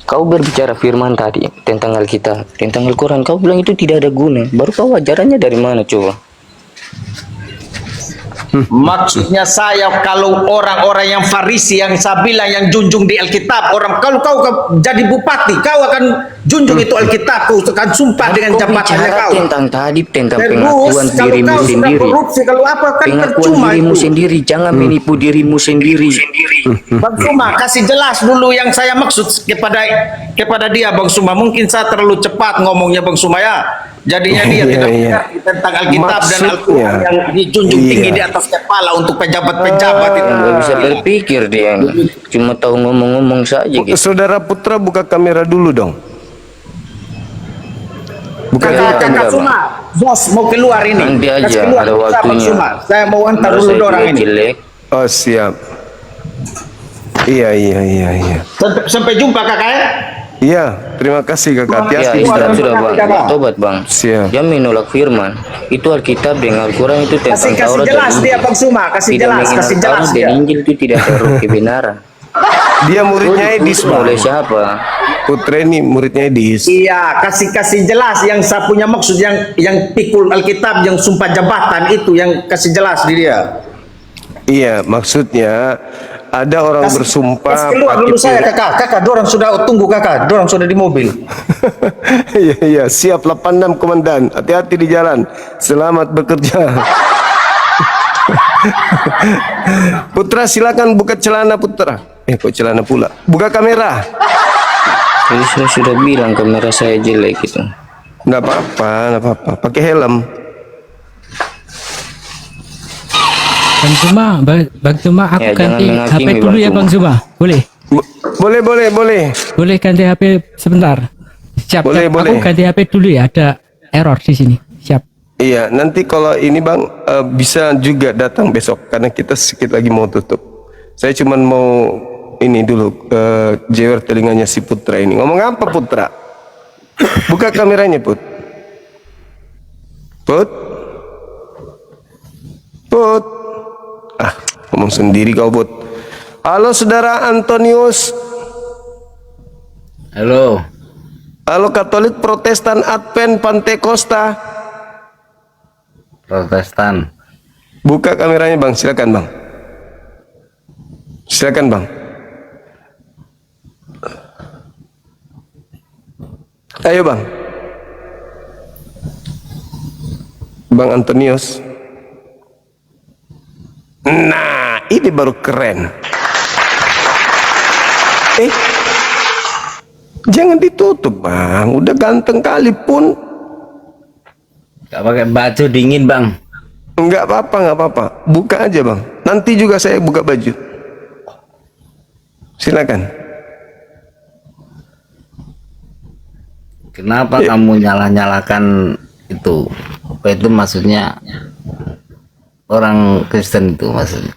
Speaker 8: kau berbicara firman tadi tentang Alkitab, tentang Al-Quran. Kau bilang itu tidak ada guna. Baru kau ajarannya dari mana coba?
Speaker 7: Maksudnya saya, kalau orang-orang yang Farisi yang saya bilang yang junjung di Alkitab, orang kalau kau jadi bupati, kau akan junjung itu Alkitab, kau akan sumpah dengan
Speaker 8: Kau
Speaker 7: jabatannya
Speaker 8: bicara
Speaker 7: kau.
Speaker 8: tentang tadi, tentang
Speaker 7: Terus
Speaker 8: pengakuan
Speaker 7: kalau
Speaker 8: dirimu
Speaker 7: kau sudah
Speaker 8: sendiri.
Speaker 7: korupsi, kalau apa kan
Speaker 8: Pengakuan
Speaker 7: percuma
Speaker 8: dirimu
Speaker 7: itu.
Speaker 8: sendiri, jangan menipu dirimu sendiri.
Speaker 7: Bang Suma, kasih jelas dulu yang saya maksud kepada dia Bang Suma. Mungkin saya terlalu cepat ngomongnya Bang Suma ya. Jadinya dia tidak mengerti tentang Alkitab dan Al-Quran yang dijunjung tinggi di atas kepala untuk pejabat-pejabat itu.
Speaker 8: Nggak bisa berpikir dia, cuma tahu ngomong-ngomong saja gitu.
Speaker 3: Saudara Putra buka kamera dulu dong. Buka
Speaker 7: Kakak
Speaker 8: Enggak,
Speaker 7: Suma, bos mau keluar ini.
Speaker 8: Nanti aja,
Speaker 7: Kasih keluar,
Speaker 8: ada
Speaker 7: Bang
Speaker 8: waktunya.
Speaker 7: Suma. Saya mau antar
Speaker 8: Menurut
Speaker 7: dulu
Speaker 8: saya
Speaker 7: orang
Speaker 8: dia
Speaker 7: ini.
Speaker 8: jelek.
Speaker 3: Oh siap. Iya.
Speaker 7: Sampai jumpa kakak ya.
Speaker 3: Iya, terima kasih kakak.
Speaker 8: Ya,
Speaker 3: Hati-hati.
Speaker 8: Islam sudah bang, tobat bang.
Speaker 3: Siap.
Speaker 8: Dia menolak firman. Itu Alkitab dengan Al-Quran itu tentang
Speaker 7: Kasih
Speaker 8: Taurat
Speaker 7: jelas
Speaker 8: dan
Speaker 7: dia
Speaker 8: Injil.
Speaker 7: Bang Suma, kasih
Speaker 8: Tidak
Speaker 7: jelas
Speaker 8: mengenal
Speaker 7: dia.
Speaker 8: Taurat dan Injil itu tidak ada kebenaran.
Speaker 3: Dia muridnya Edis,
Speaker 8: Oleh
Speaker 3: Bang.
Speaker 8: siapa?
Speaker 3: Putra ini muridnya Edis.
Speaker 7: Iya, kasih jelas yang saya punya maksud, yang pikul Alkitab, yang sumpah jabatan itu, yang kasih jelas di dia.
Speaker 3: Iya, maksudnya ada orang bersumpah
Speaker 7: Kasih keluar dulu
Speaker 3: pakai
Speaker 7: saya kakak, dorang sudah tunggu kakak, dorang sudah di mobil.
Speaker 3: Iya, siap 86 komandan. Hati-hati di jalan. Selamat bekerja. Putra silakan buka celana Putra. Kok celana pula? Buka kamera.
Speaker 8: Jadi saya sudah bilang kamera saya jelek gitu.
Speaker 3: Nggak apa-apa. Pakai helm.
Speaker 6: Bang Suma, aku
Speaker 8: Ya,
Speaker 6: ganti
Speaker 8: jangan
Speaker 6: HP
Speaker 8: menghakimi,
Speaker 6: dulu
Speaker 8: Bang
Speaker 6: ya Bang Suma. Boleh?
Speaker 3: Boleh.
Speaker 6: Boleh ganti HP sebentar. Siap.
Speaker 3: Boleh.
Speaker 6: Aku ganti HP dulu ya, ada error di sini. Siap.
Speaker 3: Iya, nanti kalau ini Bang bisa juga datang besok karena kita sedikit lagi mau tutup. Saya cuman mau ini dulu jewer telinganya si Putra ini. Ngomong apa Putra? Buka kameranya Put. Ngomong sendiri kau Put. Halo saudara Antonius.
Speaker 9: Halo.
Speaker 3: Halo Katolik, Protestan, Advent, Pantekosta.
Speaker 9: Protestan.
Speaker 3: Buka kameranya Bang, silakan Bang. Silakan Bang. Ayo Bang. Bang Antonius. Nah, ini baru keren. Jangan ditutup Bang, udah ganteng kali pun.
Speaker 9: Gak pakai baju dingin bang.
Speaker 3: Enggak apa-apa. Buka aja Bang. Nanti juga saya buka baju. Silakan.
Speaker 9: Kenapa kamu nyalakan itu? Apa itu maksudnya? Orang Kristen itu maksudnya.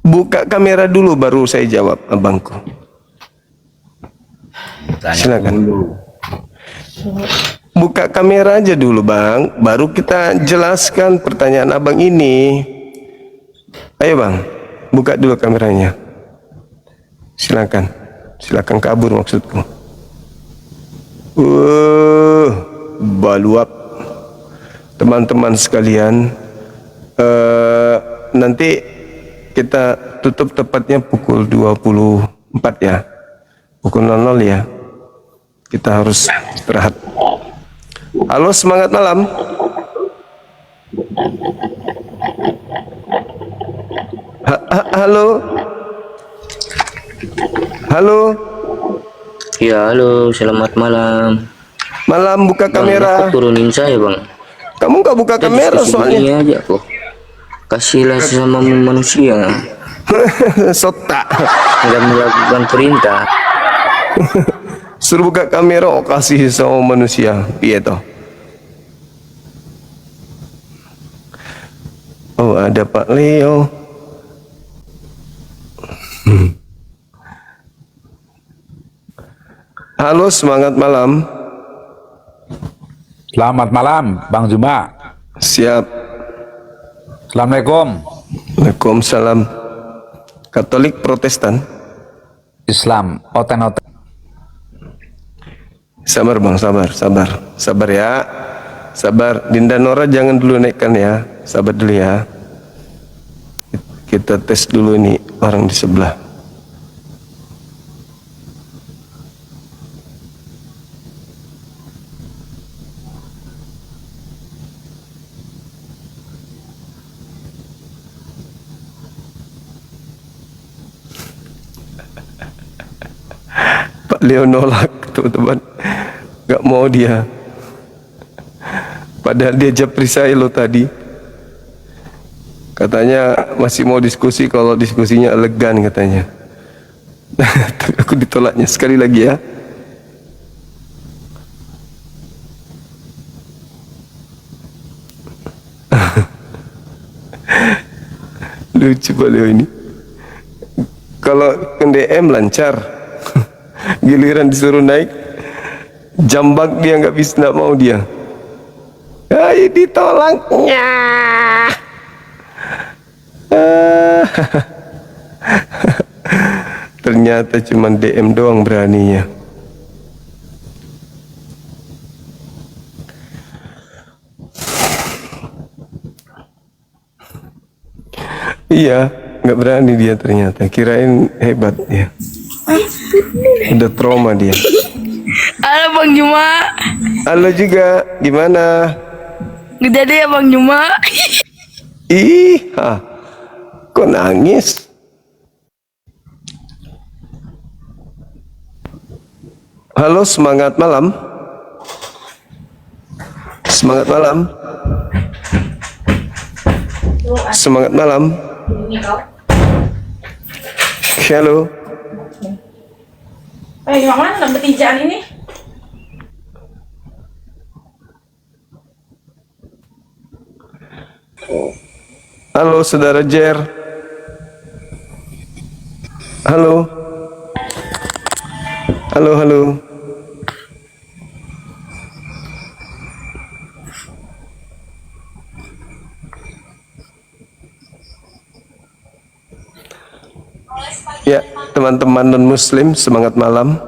Speaker 3: Buka kamera dulu baru saya jawab, abangku. Silakan. Buka kamera aja dulu, Bang. Baru kita jelaskan pertanyaan abang ini. Ayo, Bang. Buka dulu kameranya. Silakan. Silakan kabur maksudku. Baluap. Teman-teman sekalian, nanti kita tutup tepatnya pukul 24 ya. Pukul 00 ya. Kita harus istirahat. Halo, semangat malam. Halo. Halo.
Speaker 8: Ya, halo, selamat malam.
Speaker 3: Malam, buka kamera.
Speaker 8: Bang, turunin saya, Bang.
Speaker 3: Kamu nggak buka kamera soalnya.
Speaker 8: Ini aja kok. Kasihlah sama manusia.
Speaker 3: Sotak.
Speaker 8: Nggak melakukan perintah.
Speaker 3: Suruh buka kamera, oh, kasih sama manusia. Iya toh. Oh, ada Pak Leo. Halo, semangat malam.
Speaker 10: Selamat malam, Bang Juma.
Speaker 3: Siap.
Speaker 10: Assalamualaikum.
Speaker 3: Waalaikumsalam. Katolik Protestan?
Speaker 10: Islam, oten-oten.
Speaker 3: Sabar Bang, sabar ya. Sabar, Dinda Nora jangan dulu naikkan ya. Sabar dulu ya. Kita tes dulu nih orang di sebelah. Pak Leo nolak, teman-teman. Gak mau dia. Padahal dia japri saya lo tadi. Katanya masih mau diskusi kalau diskusinya elegan katanya. Tapi aku ditolaknya sekali lagi ya. Lucu Pak Leo ini. Kalau ke DM lancar. Giliran disuruh naik, jambak dia nggak bisa, nggak mau dia. Ayo ditolaknya. Ternyata cuma DM doang beraninya. Iya, nggak berani dia ternyata. Kirain hebat dia. Udah trauma dia.
Speaker 11: Halo Bang Juma.
Speaker 3: Halo juga, gimana?
Speaker 11: Gede deh ya Bang Juma.
Speaker 3: Ih, kok nangis? Halo, semangat malam. Semangat malam. Semangat malam. Halo.
Speaker 11: Gimana dapet ijaan ini?
Speaker 3: Halo, saudara Jer. Halo. Halo, halo. Ya, teman-teman non-muslim, semangat malam.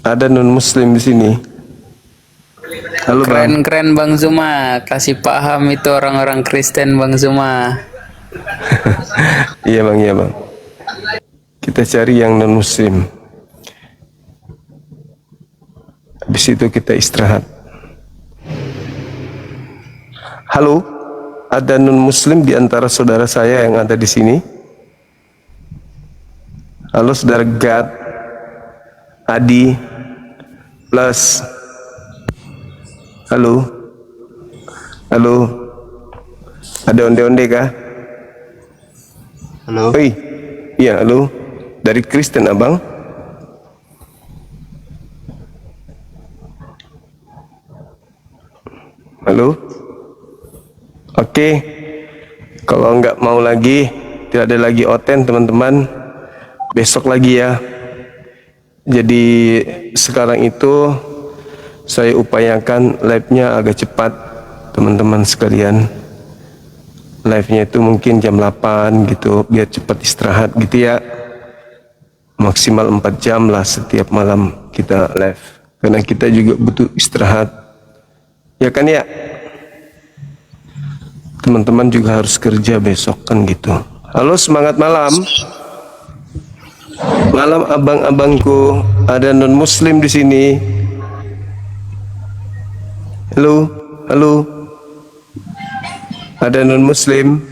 Speaker 3: Ada non-muslim di sini. Halo Bang.
Speaker 12: Keren Bang Zuma, kasih paham itu orang-orang Kristen Bang Zuma.
Speaker 3: Iya Bang, iya Bang. Kita cari yang non-muslim. Habis itu kita istirahat. Halo, ada non-muslim di antara saudara saya yang ada di sini? Halo saudara Gad, Adi, plus. Halo, halo, ada onde-onde kah? Halo. Hei, iya halo, dari Kristen abang. Halo, oke. Kalau nggak mau lagi, tidak ada lagi oten teman-teman, besok lagi ya. Jadi sekarang itu saya upayakan live-nya agak cepat teman-teman sekalian. Live-nya itu mungkin jam 8 gitu, biar cepat istirahat gitu ya. Maksimal 4 jam lah setiap malam kita live, karena kita juga butuh istirahat ya kan ya. Teman-teman juga harus kerja besok kan gitu. Halo, semangat malam. Malam abang-abangku, ada non muslim di sini. Halo, halo. Ada non muslim.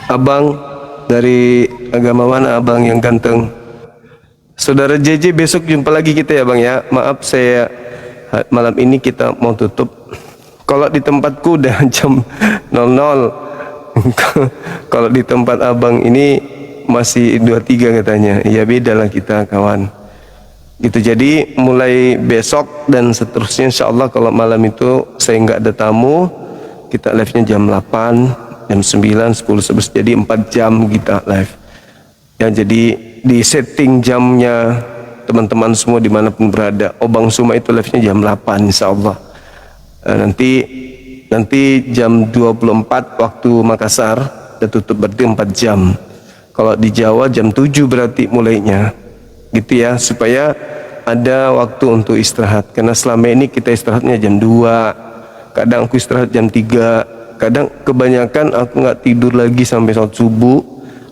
Speaker 3: Abang dari agama mana abang yang ganteng? Saudara JJ, besok jumpa lagi kita ya bang ya. Maaf saya malam ini kita mau tutup. Kalau di tempatku udah jam 00. Kalau di tempat abang ini masih 23 katanya. Ya beda lah kita kawan. Gitu, jadi mulai besok dan seterusnya insya Allah kalau malam itu saya nggak ada tamu, kita live-nya jam 8, jam 9, 10, 11, jadi 4 jam kita live. Ya, jadi di setting jamnya teman-teman semua dimanapun berada. Bang Suma itu live-nya jam 8 insya Allah. Nanti jam 24 waktu Makassar udah tutup, berarti 4 jam. Kalau di Jawa jam 7 berarti mulainya. Gitu ya, supaya ada waktu untuk istirahat. Karena selama ini kita istirahatnya jam 2, kadang aku istirahat jam 3, kadang kebanyakan aku nggak tidur lagi sampai sholat subuh.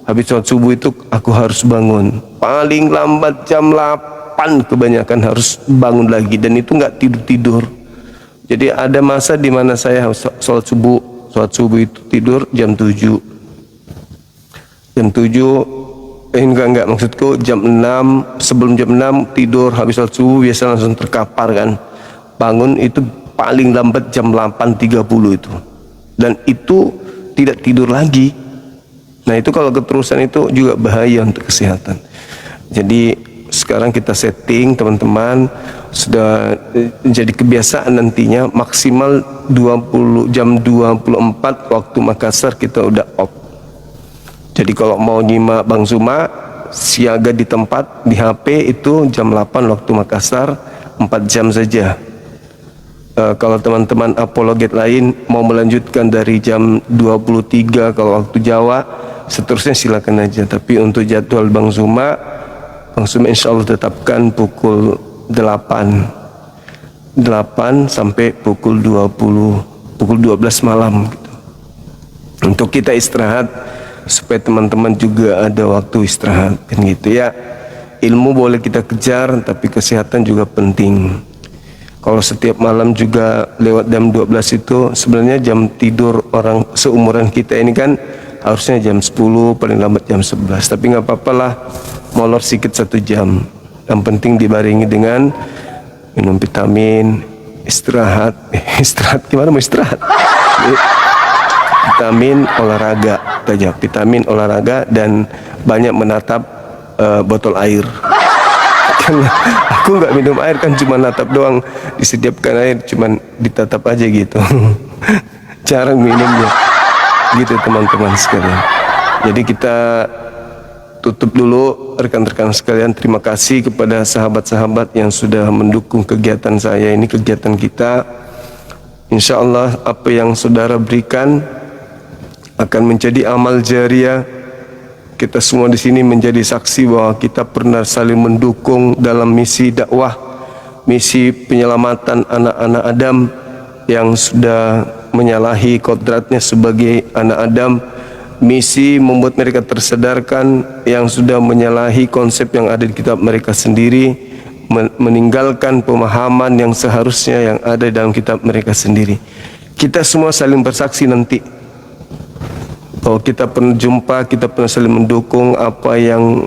Speaker 3: Habis sholat subuh itu aku harus bangun paling lambat jam 8, kebanyakan harus bangun lagi, dan itu nggak tidur-tidur. Jadi ada masa di mana saya sholat subuh itu tidur jam 7. Jam 7 enggak maksudku jam 6, sebelum jam 6 tidur, habis sholat subuh biasa langsung terkapar kan. Bangun itu paling lambat jam 8.30 itu. Dan itu tidak tidur lagi. Nah, itu kalau keterusan itu juga bahaya untuk kesehatan. Jadi sekarang kita setting teman-teman, sudah jadi kebiasaan nantinya maksimal 20 jam 24 waktu Makassar kita udah off. Jadi kalau mau nyimak Bang Zuma, siaga di tempat di HP itu jam 8 waktu Makassar, 4 jam saja. Kalau teman-teman apologet lain mau melanjutkan dari jam 23 kalau waktu Jawa, seterusnya silakan aja. Tapi untuk jadwal Bang Zuma insya Allah tetapkan pukul 8 sampai pukul 12 malam gitu. Untuk kita istirahat, supaya teman-teman juga ada waktu istirahat kan gitu ya. Ilmu boleh kita kejar, tapi kesehatan juga penting. Kalau setiap malam juga lewat jam 12 itu sebenarnya jam tidur orang seumuran kita ini kan harusnya jam 10, paling lambat jam 11. Tapi nggak apa-apa lah, molor sedikit 1 jam. Yang penting dibarengi dengan minum vitamin, istirahat gimana mau istirahat? Vitamin olahraga saja, vitamin olahraga, dan banyak menatap botol air. Karena aku nggak minum air kan, cuma natap doang, disediakan air cuman ditatap aja gitu. Jarang minumnya gitu teman-teman sekalian. Jadi kita tutup dulu rekan-rekan sekalian. Terima kasih kepada sahabat-sahabat yang sudah mendukung kegiatan saya ini, kegiatan kita. Insya Allah apa yang saudara berikan akan menjadi amal jariah. Kita semua di sini menjadi saksi bahwa kita pernah saling mendukung dalam misi dakwah, misi penyelamatan anak-anak Adam yang sudah menyalahi kodratnya sebagai anak Adam, misi membuat mereka tersadarkan yang sudah menyalahi konsep yang ada di kitab mereka sendiri, meninggalkan pemahaman yang seharusnya yang ada dalam kitab mereka sendiri. Kita semua saling bersaksi nanti bahwa kita pernah jumpa, kita pernah saling mendukung apa yang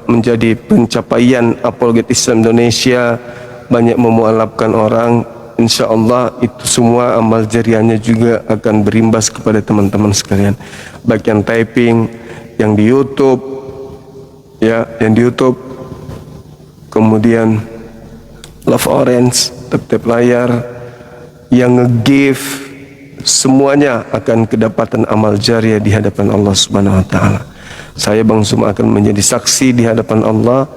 Speaker 3: menjadi pencapaian apologet Islam Indonesia, banyak memualafkan orang. Insya Allah itu semua amal jariahnya juga akan berimbas kepada teman-teman sekalian, baik yang typing, yang di YouTube, ya, yang di YouTube, kemudian Love Orange, tap-tap layar, yang nge-give semuanya akan kedapatan amal jariah di hadapan Allah Subhanahu wa taala. Saya Bang Suma akan menjadi saksi di hadapan Allah.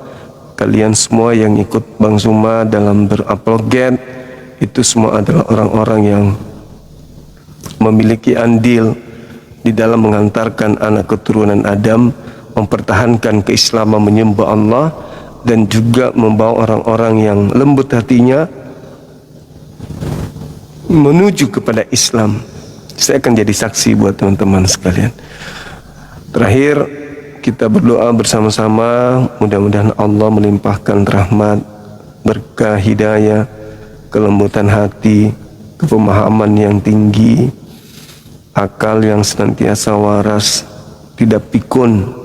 Speaker 3: Kalian semua yang ikut Bang Suma dalam berapologet itu semua adalah orang-orang yang memiliki andil di dalam mengantarkan anak keturunan Adam mempertahankan keislaman, menyembah Allah, dan juga membawa orang-orang yang lembut hatinya menuju kepada Islam. Saya akan jadi saksi buat teman-teman sekalian. Terakhir, kita berdoa bersama-sama, mudah-mudahan Allah melimpahkan rahmat, berkah, hidayah, kelembutan hati, kepemahaman yang tinggi, akal yang senantiasa waras, tidak pikun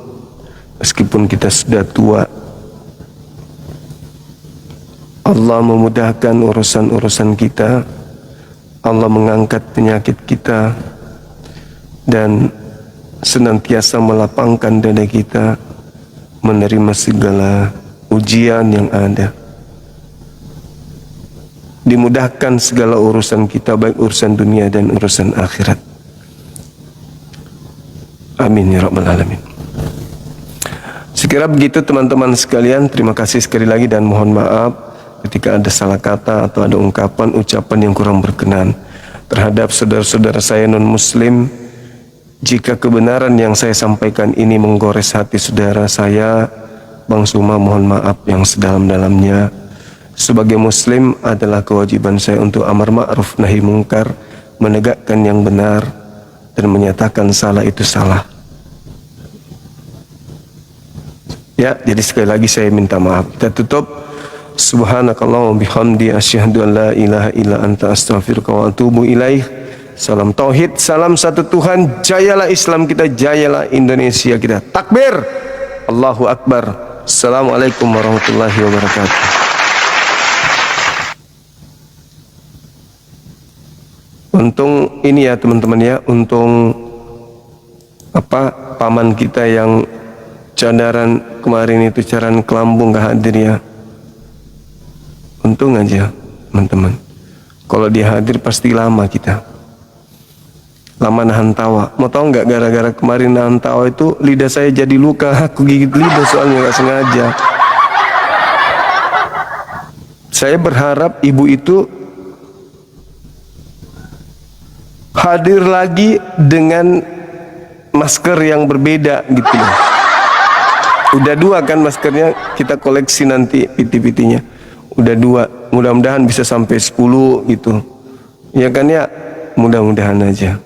Speaker 3: meskipun kita sudah tua. Allah memudahkan urusan-urusan kita, Allah mengangkat penyakit kita, dan senantiasa melapangkan dada kita menerima segala ujian yang ada. Dimudahkan segala urusan kita, baik urusan dunia dan urusan akhirat. Amin ya rabbal alamin. Sekira begitu teman-teman sekalian, terima kasih sekali lagi dan mohon maaf ketika ada salah kata atau ada ucapan yang kurang berkenan terhadap saudara-saudara saya non-muslim. Jika kebenaran yang saya sampaikan ini menggores hati saudara saya, Bang Suma mohon maaf yang sedalam-dalamnya. Sebagai muslim adalah kewajiban saya untuk amar ma'ruf nahi mungkar, menegakkan yang benar dan menyatakan salah itu salah. Ya, jadi sekali lagi saya minta maaf. Kita tutup. Subhanakallahumma bihamdi asyhadu an la ilaha illa anta astaghfiruka wa atubu ilaih. Salam tauhid, salam satu Tuhan. Jayalah Islam kita, jayalah Indonesia kita. Takbir, Allahu Akbar. Assalamualaikum warahmatullahi wabarakatuh. Untung ini ya teman-teman ya, untung paman kita yang cadaran kemarin itu caran kelambung gak hadir ya. Untung aja teman-teman, kalau dia hadir pasti lama kita, lama nahan tawa. Mau tahu nggak, gara-gara kemarin nahan tawa itu lidah saya jadi luka. Aku gigit lidah soalnya nggak sengaja. Saya berharap ibu itu hadir lagi dengan masker yang berbeda gitu loh. Udah dua kan maskernya, kita koleksi nanti piti-pitinya. Udah dua, mudah-mudahan bisa sampai 10 gitu. Ya kan ya, mudah-mudahan aja.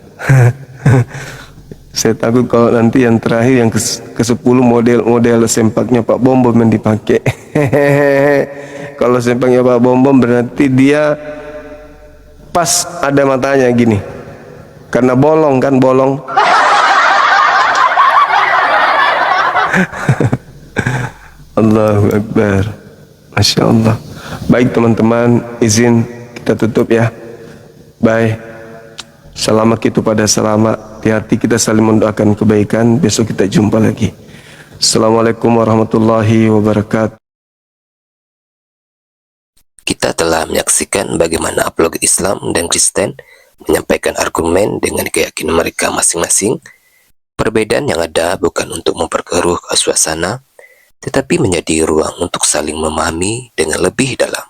Speaker 3: Saya takut kalau nanti yang terakhir yang ke-10 model sempaknya Pak Bom Bom yang dipakai. Kalau sempaknya Pak Bom Bom berarti dia pas ada matanya gini. Karena bolong kan, bolong. Allahu Akbar. Masya Allah. Baik teman-teman, izin kita tutup ya. Bye. Selamat kita pada selamat. Hati-hati kita saling mendoakan kebaikan. Besok kita jumpa lagi. Assalamualaikum warahmatullahi wabarakatuh.
Speaker 2: Kita telah menyaksikan bagaimana apologet Islam dan Kristen menyampaikan argumen dengan keyakinan mereka masing-masing. Perbedaan yang ada bukan untuk memperkeruh suasana, tetapi menjadi ruang untuk saling memahami dengan lebih dalam.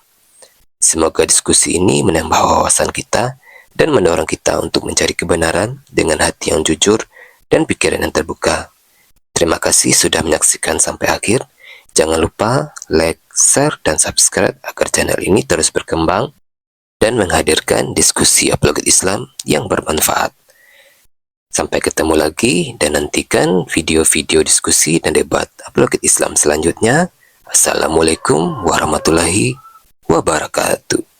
Speaker 2: Semoga diskusi ini menambah wawasan kita dan mendorong kita untuk mencari kebenaran dengan hati yang jujur dan pikiran yang terbuka. Terima kasih sudah menyaksikan sampai akhir. Jangan lupa like, share, dan subscribe agar channel ini terus berkembang dan menghadirkan diskusi apologet Islam yang bermanfaat. Sampai ketemu lagi dan nantikan video-video diskusi dan debat apologet Islam selanjutnya. Assalamualaikum warahmatullahi wabarakatuh.